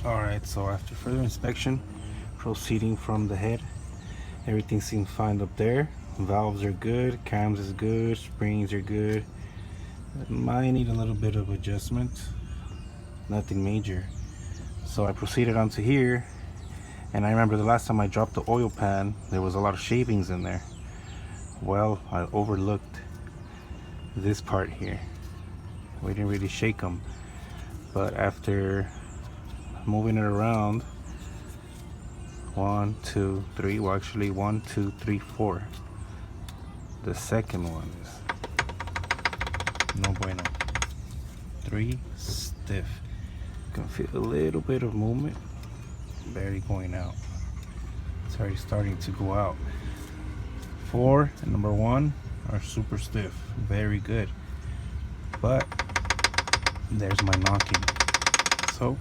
Alright, so after further inspection, proceeding from the head, everything seems fine up there. Valves are good, cams is good, springs are good. It might need a little bit of adjustment, nothing major. So I proceeded onto here, and I remember the last time I dropped the oil pan, there was a lot of shavings in there. Well, I overlooked this part here. We didn't really shake them, but after moving it around, 1 2 3, well actually 1 2 3 4, the second one is no bueno. 3 stiff. You can feel a little bit of movement, barely going out. It's already starting to go out. 4 and number 1 are super stiff, very good, but there's my knocking. So